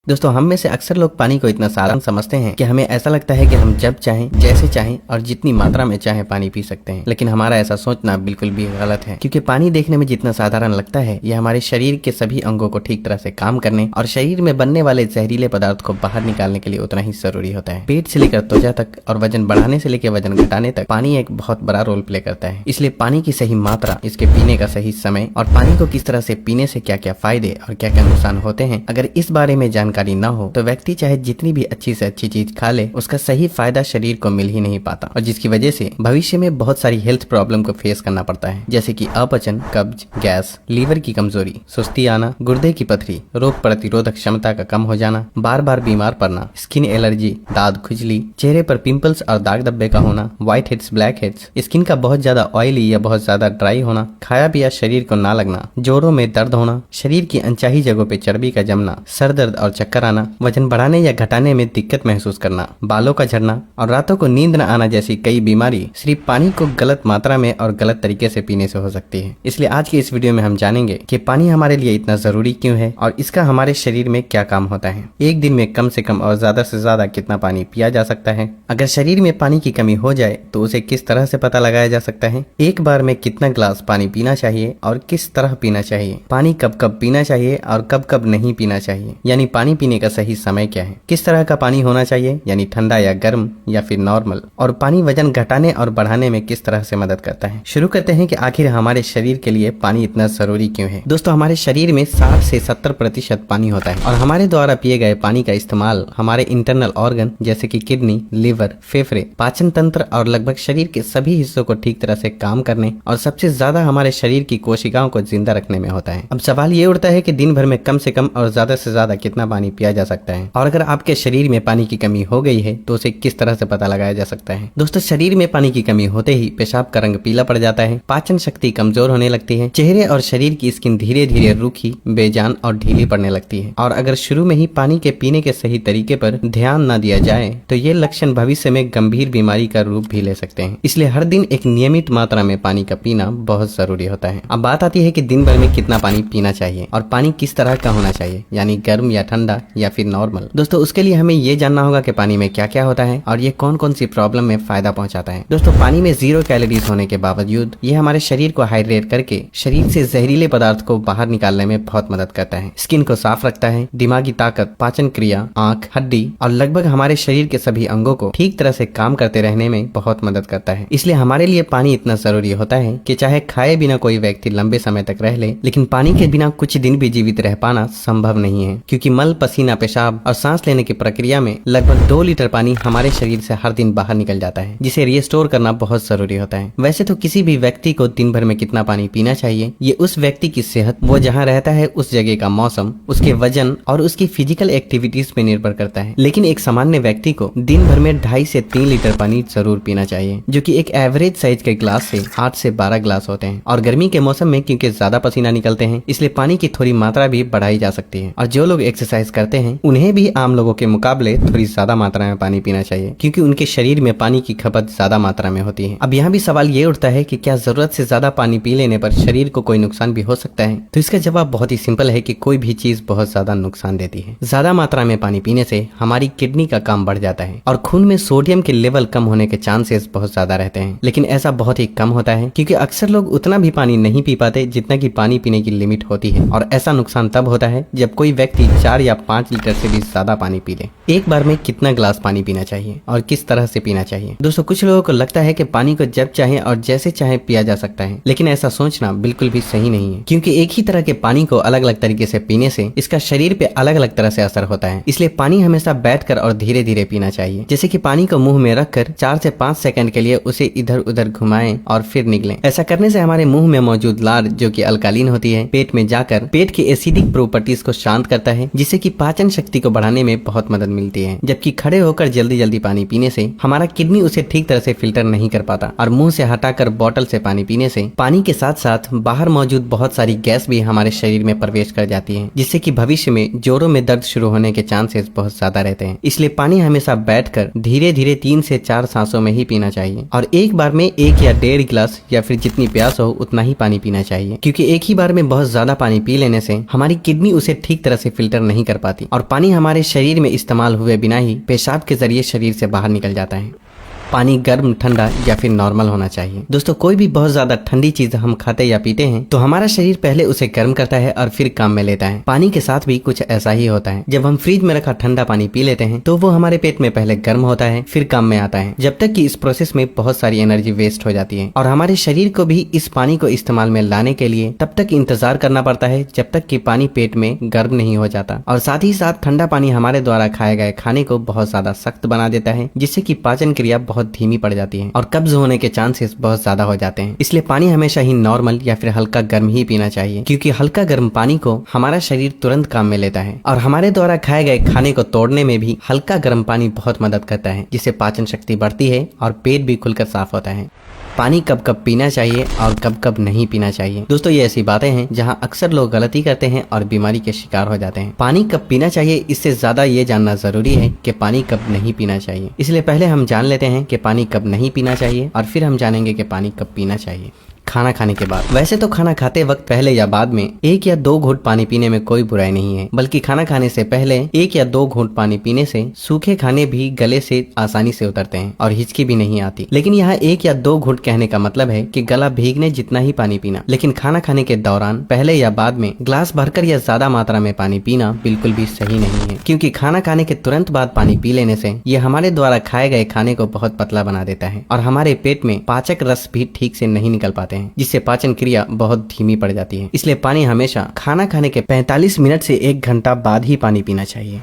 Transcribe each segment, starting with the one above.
दोस्तों हम में से अक्सर लोग पानी को इतना साधारण समझते हैं कि हमें ऐसा लगता है कि हम जब चाहें, जैसे चाहें और जितनी मात्रा में चाहें पानी पी सकते हैं। लेकिन हमारा ऐसा सोचना बिल्कुल भी गलत है, क्योंकि पानी देखने में जितना साधारण लगता है यह हमारे शरीर के सभी अंगों को ठीक तरह से काम करने और शरीर में बनने वाले जहरीले पदार्थ को बाहर निकालने के लिए उतना ही जरूरी होता है। पेट से लेकर त्वचा तक और वजन बढ़ाने से लेकर वजन घटाने तक पानी एक बहुत बड़ा रोल प्ले करता है। इसलिए पानी की सही मात्रा, इसके पीने का सही समय और पानी को किस तरह से पीने से क्या क्या फायदे और क्या क्या नुकसान होते हैं, अगर इस बारे में जानकारी न हो तो व्यक्ति चाहे जितनी भी अच्छी से अच्छी चीज खा ले, उसका सही फायदा शरीर को मिल ही नहीं पाता और जिसकी वजह से भविष्य में बहुत सारी हेल्थ प्रॉब्लम को फेस करना पड़ता है, जैसे कि अपचन, कब्ज, गैस, लीवर की कमजोरी, सुस्ती आना, गुर्दे की पथरी, रोग प्रतिरोधक क्षमता का कम हो जाना, बार बार बीमार पड़ना, स्किन एलर्जी, दाद खुजली, चेहरे पर पिंपल्स और दाग धब्बे का होना, white heads, black heads, skin का बहुत ज्यादा ऑयली या बहुत ज्यादा ड्राई होना, खाया पिया शरीर को ना लगना, जोड़ों में दर्द होना, शरीर की अनचाही जगहों पे चर्बी का जमना, सर दर्द और चक्कर आना, वजन बढ़ाने या घटाने में दिक्कत महसूस करना, बालों का झड़ना और रातों को नींद न आना जैसी कई बीमारी सिर्फ पानी को गलत मात्रा में और गलत तरीके से पीने से हो सकती है। इसलिए आज की इस वीडियो में हम जानेंगे कि पानी हमारे लिए इतना जरूरी क्यों है और इसका हमारे शरीर में क्या काम होता है। एक दिन में कम से कम और ज्यादा से ज्यादा कितना पानी पिया जा सकता है, अगर शरीर में पानी की कमी हो जाए तो उसे किस तरह से पता लगाया जा सकता है, एक बार में कितना ग्लास पानी पीना चाहिए और किस तरह पीना चाहिए, पानी कब कब पीना चाहिए और कब कब नहीं पीना चाहिए, यानी पानी पीने का सही समय क्या है, किस तरह का पानी होना चाहिए यानी ठंडा या गर्म या फिर नॉर्मल, और पानी वजन घटाने और बढ़ाने में किस तरह से मदद करता है। शुरू करते हैं कि आखिर हमारे शरीर के लिए पानी इतना जरूरी क्यों है। दोस्तों हमारे शरीर में 60 से 70% पानी होता है और हमारे द्वारा पिए गए पानी का इस्तेमाल हमारे इंटरनल ऑर्गन जैसे कि किडनी, लिवर, फेफड़े, पाचन तंत्र और लगभग शरीर के सभी हिस्सों को ठीक तरह से काम करने और सबसे ज्यादा हमारे शरीर की कोशिकाओं को जिंदा रखने में होता है। अब सवाल ये उठता है कि दिन भर में कम से कम और ज्यादा से ज्यादा कितना पानी पिया जा सकता है और अगर आपके शरीर में पानी की कमी हो गई है तो उसे किस तरह से पता लगाया जा सकता है। दोस्तों शरीर में पानी की कमी होते ही पेशाब का रंग पीला पड़ जाता है, पाचन शक्ति कमजोर होने लगती है, चेहरे और शरीर की स्किन धीरे धीरे रूखी, बेजान और ढीली पड़ने लगती है और अगर शुरू में ही पानी के पीने के सही तरीके पर ध्यान न दिया जाए तो ये लक्षण भविष्य में गंभीर बीमारी का रूप भी ले सकते हैं। इसलिए हर दिन एक नियमित मात्रा में पानी का पीना बहुत जरूरी होता है। अब बात आती है कि दिन भर में कितना पानी पीना चाहिए और पानी किस तरह का होना चाहिए, यानी गर्म या ठंडा या फिर नॉर्मल। दोस्तों उसके लिए हमें ये जानना होगा कि पानी में क्या क्या होता है और ये कौन कौन सी प्रॉब्लम में फायदा पहुंचाता है। दोस्तों पानी में 0 कैलोरीज होने के बावजूद ये हमारे शरीर को हाइड्रेट करके शरीर से जहरीले पदार्थ को बाहर निकालने में बहुत मदद करता है, स्किन को साफ रखता है, दिमागी ताकत, पाचन क्रिया, आंख, हड्डी और लगभग हमारे शरीर के सभी अंगों को ठीक तरह से काम करते रहने में बहुत मदद करता है। इसलिए हमारे लिए पानी इतना जरूरी होता है कि चाहे खाए बिना कोई व्यक्ति लंबे समय तक रह ले, लेकिन पानी के बिना कुछ दिन भी जीवित रह पाना संभव नहीं है, क्योंकि मल, पसीना, पेशाब और सांस लेने की प्रक्रिया में लगभग 2 लीटर पानी हमारे शरीर से हर दिन बाहर निकल जाता है, जिसे रिस्टोर करना बहुत जरूरी होता है। वैसे तो किसी भी व्यक्ति को दिन भर में कितना पानी पीना चाहिए ये उस व्यक्ति की सेहत, वो जहाँ रहता है, उस जगह का मौसम, उसके वजन और उसकी फिजिकल एक्टिविटीज पे निर्भर करता है। लेकिन एक सामान्य व्यक्ति को दिन भर में 2.5 से 3 लीटर पानी जरूर पीना चाहिए, जो कि एक एवरेज साइज के ग्लास से 8 से 12 ग्लास होते हैं। और गर्मी के मौसम में क्योंकि ज्यादा पसीना निकलते हैं, इसलिए पानी की थोड़ी मात्रा भी बढ़ाई जा सकती है। और जो लोग एक्सरसाइज करते हैं उन्हें भी आम लोगों के मुकाबले थोड़ी ज्यादा मात्रा में पानी पीना चाहिए, क्योंकि उनके शरीर में पानी की खपत ज्यादा मात्रा में होती है। अब यहाँ भी सवाल ये उठता है कि क्या जरूरत से ज्यादा पानी पी लेने पर शरीर को कोई नुकसान भी हो सकता है? तो इसका जवाब बहुत ही सिंपल है कि कोई भी चीज बहुत ज्यादा नुकसान देती है। ज्यादा मात्रा में पानी पीने से हमारी किडनी का काम बढ़ जाता है और खून में सोडियम के लेवल कम होने के चांसेस बहुत ज्यादा रहते हैं, लेकिन ऐसा बहुत ही कम होता है क्योंकि अक्सर लोग उतना भी पानी नहीं पी पाते जितना कि पानी पीने की लिमिट होती है। और ऐसा नुकसान तब होता है जब कोई व्यक्ति 4 या 5 लीटर से भी ज्यादा पानी पी ले। एक बार में कितना ग्लास पानी पीना चाहिए और किस तरह से पीना चाहिए? दोस्तों कुछ लोगों को लगता है कि पानी को जब चाहे और जैसे चाहे पिया जा सकता है, लेकिन ऐसा सोचना बिल्कुल भी सही नहीं है, क्योंकि एक ही तरह के पानी को अलग अलग तरीके से पीने से इसका शरीर पे अलग अलग तरह से असर होता है। इसलिए पानी हमेशा बैठकर और धीरे धीरे पीना चाहिए, जैसे कि पानी को मुंह में रखकर 4 से 5 सेकंड के लिए उसे इधर उधर घुमाएं और फिर निगलें। ऐसा करने से हमारे मुंह में मौजूद लार, जो कि अल्कालीन होती है, पेट में जाकर पेट की एसिडिक प्रॉपर्टीज को शांत करता है, जिससे कि पाचन शक्ति को बढ़ाने में बहुत मदद मिलती है। जबकि खड़े होकर जल्दी जल्दी पानी पीने से हमारा किडनी उसे ठीक तरह से फिल्टर नहीं कर पाता और मुंह से हटाकर बोतल से पानी पीने से पानी के साथ साथ बाहर मौजूद बहुत सारी गैस भी हमारे शरीर में प्रवेश कर जाती है, जिससे कि भविष्य में जोड़ों में दर्द शुरू होने के चांसेस बहुत ज्यादा रहते हैं। इसलिए पानी हमेशा बैठकर धीरे धीरे 3 से 4 सांसों में ही पीना चाहिए और एक बार में 1 या 1.5 गिलास या फिर जितनी प्यास हो उतना ही पानी पीना चाहिए, क्योंकि एक ही बार में बहुत ज्यादा पानी पी लेने से हमारी किडनी उसे ठीक तरह से फिल्टर नहीं कर कर पाती और पानी हमारे शरीर में इस्तेमाल हुए बिना ही पेशाब के जरिए शरीर से बाहर निकल जाता है। पानी गर्म, ठंडा या फिर नॉर्मल होना चाहिए। दोस्तों, कोई भी बहुत ज्यादा ठंडी चीज हम खाते या पीते हैं तो हमारा शरीर पहले उसे गर्म करता है और फिर काम में लेता है। पानी के साथ भी कुछ ऐसा ही होता है। जब हम फ्रिज में रखा ठंडा पानी पी लेते हैं तो वो हमारे पेट में पहले गर्म होता है, फिर काम में आता है, जब तक कि इस प्रोसेस में बहुत सारी एनर्जी वेस्ट हो जाती है और हमारे शरीर को भी इस पानी को इस्तेमाल में लाने के लिए तब तक इंतजार करना पड़ता है जब तक कि पानी पेट में गर्म नहीं हो जाता। और साथ ही साथ ठंडा पानी हमारे द्वारा खाए गए खाने को बहुत ज्यादा सख्त बना देता है, जिससे कि पाचन क्रिया बहुत धीमी पड़ जाती है और कब्ज होने के चांसेस बहुत ज्यादा हो जाते हैं। इसलिए पानी हमेशा ही नॉर्मल या फिर हल्का गर्म ही पीना चाहिए, क्योंकि हल्का गर्म पानी को हमारा शरीर तुरंत काम में लेता है और हमारे द्वारा खाए गए खाने को तोड़ने में भी हल्का गर्म पानी बहुत मदद करता है, जिससे पाचन शक्ति बढ़ती है और पेट भी खुलकर साफ होता है। पानी कब कब पीना चाहिए और कब कब नहीं पीना चाहिए। दोस्तों, ये ऐसी बातें हैं जहां अक्सर लोग गलती करते हैं और बीमारी के शिकार हो जाते हैं। पानी कब पीना चाहिए इससे ज्यादा ये जानना जरूरी है कि पानी कब नहीं पीना चाहिए। इसलिए पहले हम जान लेते हैं कि पानी कब नहीं पीना चाहिए और फिर हम जानेंगे कि पानी कब पीना चाहिए। खाना खाने के बाद। वैसे तो खाना खाते वक्त पहले या बाद में 1 या 2 घूंट पानी पीने में कोई बुराई नहीं है, बल्कि खाना खाने से पहले 1 या 2 घूंट पानी पीने से सूखे खाने भी गले से आसानी से उतरते हैं और हिचकी भी नहीं आती। लेकिन यहाँ 1 या 2 घूंट कहने का मतलब है कि गला भीगने जितना ही पानी पीना। लेकिन खाना खाने के दौरान पहले या बाद में ग्लास भरकर या ज्यादा मात्रा में पानी पीना बिल्कुल भी सही नहीं है, क्योंकि खाना खाने के तुरंत बाद पानी पी लेने से ये हमारे द्वारा खाए गए खाने को बहुत पतला बना देता है और हमारे पेट में पाचक रस भी ठीक से नहीं निकल पाते हैं, जिससे पाचन क्रिया बहुत धीमी पड़ जाती है। इसलिए पानी हमेशा खाना खाने के 45 मिनट से 1 घंटा बाद ही पानी पीना चाहिए।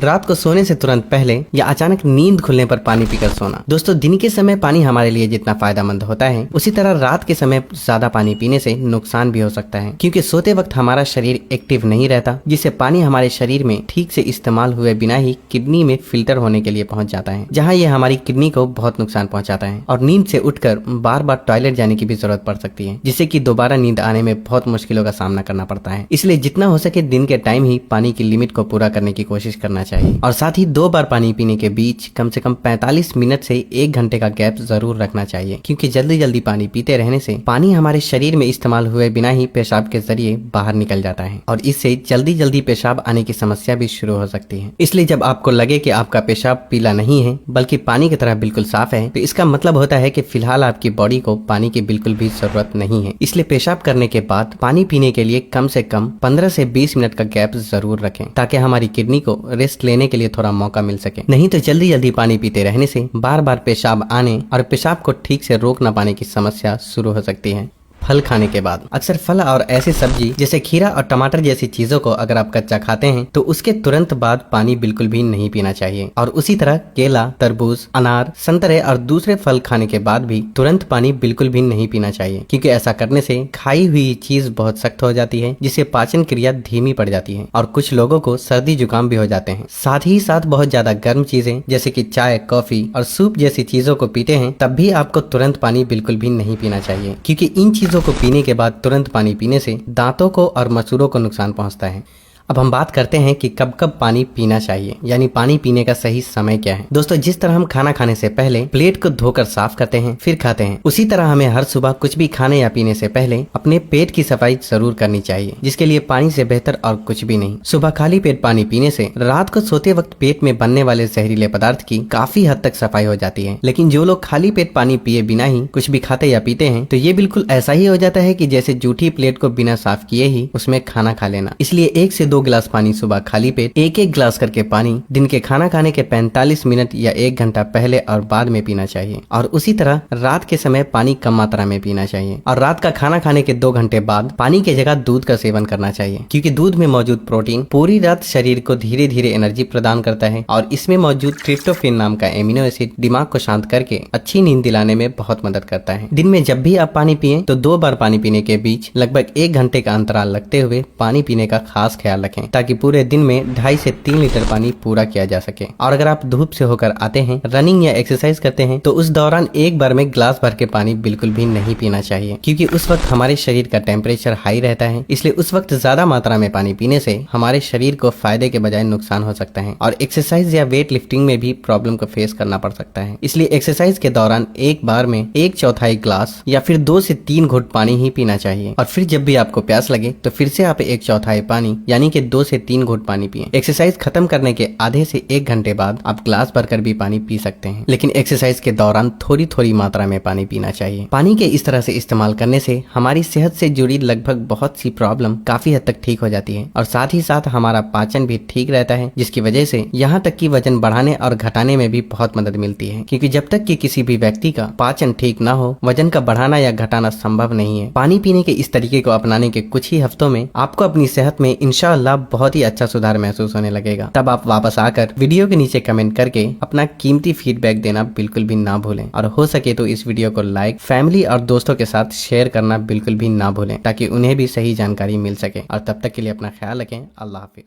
रात को सोने से तुरंत पहले या अचानक नींद खुलने पर पानी पीकर सोना। दोस्तों, दिन के समय पानी हमारे लिए जितना फायदेमंद होता है, उसी तरह रात के समय ज्यादा पानी पीने से नुकसान भी हो सकता है, क्योंकि सोते वक्त हमारा शरीर एक्टिव नहीं रहता, जिससे पानी हमारे शरीर में ठीक से इस्तेमाल हुए बिना ही किडनी में फिल्टर होने के लिए पहुंच जाता है, जहां ये हमारी किडनी को बहुत नुकसान पहुंचाता है और नींद से उठकर बार बार टॉयलेट जाने की भी जरूरत पड़ सकती है, जिससे कि दोबारा नींद आने में बहुत मुश्किलों का सामना करना पड़ता है। इसलिए जितना हो सके दिन के टाइम ही पानी की लिमिट को पूरा करने की कोशिश करना चाहिए और साथ ही 2 बार पानी पीने के बीच कम से कम 45 मिनट से 1 घंटे का गैप जरूर रखना चाहिए, क्योंकि जल्दी जल्दी पानी पीते रहने से पानी हमारे शरीर में इस्तेमाल हुए बिना ही पेशाब के जरिए बाहर निकल जाता है और इससे जल्दी जल्दी पेशाब आने की समस्या भी शुरू हो सकती है। इसलिए जब आपको लगे कि आपका पेशाब पीला नहीं है बल्कि पानी की तरह बिल्कुल साफ है, तो इसका मतलब होता है कि फिलहाल आपकी बॉडी को पानी की बिल्कुल भी जरूरत नहीं है। इसलिए पेशाब करने के बाद पानी पीने के लिए कम से कम 15 से 20 मिनट का गैप जरूर रखें, ताकि हमारी किडनी को रेस्ट लेने के लिए थोड़ा मौका मिल सके। नहीं तो जल्दी जल्दी पानी पीते रहने से बार बार पेशाब आने और पेशाब को ठीक से रोक न पाने की समस्या शुरू हो सकती है। फल खाने के बाद। अक्सर फल और ऐसी सब्जी जैसे खीरा और टमाटर जैसी चीजों को अगर आप कच्चा खाते हैं तो उसके तुरंत बाद पानी बिल्कुल भी नहीं पीना चाहिए और उसी तरह केला, तरबूज, अनार, संतरे और दूसरे फल खाने के बाद भी तुरंत पानी बिल्कुल भी नहीं पीना चाहिए, क्योंकि ऐसा करने से खाई हुई चीज बहुत सख्त हो जाती है, जिससे पाचन क्रिया धीमी पड़ जाती है और कुछ लोगों को सर्दी जुकाम भी हो जाते हैं। साथ ही साथ बहुत ज्यादा गर्म चीजें जैसे कि चाय, कॉफी और सूप जैसी चीजों को पीते हैं तब भी आपको तुरंत पानी बिल्कुल भी नहीं पीना चाहिए, क्योंकि इन चीजों को पीने के बाद तुरंत पानी पीने से दांतों को और मसूड़ों को नुकसान पहुंचता है। अब हम बात करते हैं कि कब कब पानी पीना चाहिए, यानी पानी पीने का सही समय क्या है। दोस्तों, जिस तरह हम खाना खाने से पहले प्लेट को धोकर साफ करते हैं फिर खाते हैं, उसी तरह हमें हर सुबह कुछ भी खाने या पीने से पहले अपने पेट की सफाई जरूर करनी चाहिए, जिसके लिए पानी से बेहतर और कुछ भी नहीं। सुबह खाली पेट पानी पीने से रात को सोते वक्त पेट में बनने वाले जहरीले पदार्थ की काफी हद तक सफाई हो जाती है। लेकिन जो लोग खाली पेट पानी पिए बिना ही कुछ भी खाते या पीते हैं तो ये बिल्कुल ऐसा ही हो जाता है कि जैसे जूठी प्लेट को बिना साफ किए ही उसमें खाना खा लेना। इसलिए 1 से 2 गिलास पानी सुबह खाली पेट 1-1 गिलास करके पानी दिन के खाना खाने के 45 मिनट या 1 घंटा पहले और बाद में पीना चाहिए और उसी तरह रात के समय पानी कम मात्रा में पीना चाहिए और रात का खाना खाने के 2 घंटे बाद पानी की जगह दूध का सेवन करना चाहिए, क्योंकि दूध में मौजूद प्रोटीन पूरी रात शरीर को धीरे धीरे एनर्जी प्रदान करता है और इसमें मौजूद ट्रिप्टोफैन नाम का एमिनो एसिड दिमाग को शांत करके अच्छी नींद दिलाने में बहुत मदद करता है। दिन में जब भी आप पानी पिए तो 2 बार पानी पीने के बीच लगभग 1 घंटे का अंतराल रखते हुए पानी पीने का खास ख्याल रखें, ताकि पूरे दिन में 2.5 से 3 लीटर पानी पूरा किया जा सके। और अगर आप धूप से होकर आते हैं, रनिंग या एक्सरसाइज करते हैं, तो उस दौरान एक बार में गिलास भर के पानी बिल्कुल भी नहीं पीना चाहिए, क्योंकि उस वक्त हमारे शरीर का टेम्परेचर हाई रहता है। इसलिए उस वक्त ज्यादा मात्रा में पानी पीने से हमारे शरीर को फायदे के बजाय नुकसान हो सकता है और एक्सरसाइज या वेट लिफ्टिंग में भी प्रॉब्लम को फेस करना पड़ सकता है। इसलिए एक्सरसाइज के दौरान एक बार में 1/4 गिलास या फिर 2 से 3 घूंट पानी ही पीना चाहिए और फिर जब भी आपको प्यास लगे तो फिर से आप 1/4 पानी यानी के 2 से 3 घूंट पानी पिएं। एक्सरसाइज खत्म करने के आधे से 1 घंटे बाद आप ग्लास भरकर भी पानी पी सकते हैं, लेकिन एक्सरसाइज के दौरान थोड़ी थोड़ी मात्रा में पानी पीना चाहिए। पानी के इस तरह से इस्तेमाल करने से हमारी सेहत से जुड़ी लगभग बहुत सी प्रॉब्लम काफी हद तक ठीक हो जाती है और साथ ही साथ हमारा पाचन भी ठीक रहता है, जिसकी वजह से यहाँ तक कि वजन बढ़ाने और घटाने में भी बहुत मदद मिलती है, क्योंकि जब तक कि किसी भी व्यक्ति का पाचन ठीक ना हो, वजन का बढ़ाना या घटाना संभव नहीं है। पानी पीने के इस तरीके को अपनाने के कुछ ही हफ्तों में आपको अपनी सेहत में इंशाअल्लाह बहुत ही अच्छा सुधार महसूस होने लगेगा। तब आप वापस आकर वीडियो के नीचे कमेंट करके अपना कीमती फीडबैक देना बिल्कुल भी ना भूलें और हो सके तो इस वीडियो को लाइक, फैमिली और दोस्तों के साथ शेयर करना बिल्कुल भी ना भूलें, ताकि उन्हें भी सही जानकारी मिल सके। और तब तक के लिए अपना ख्याल रखें। अल्लाह हाफिज।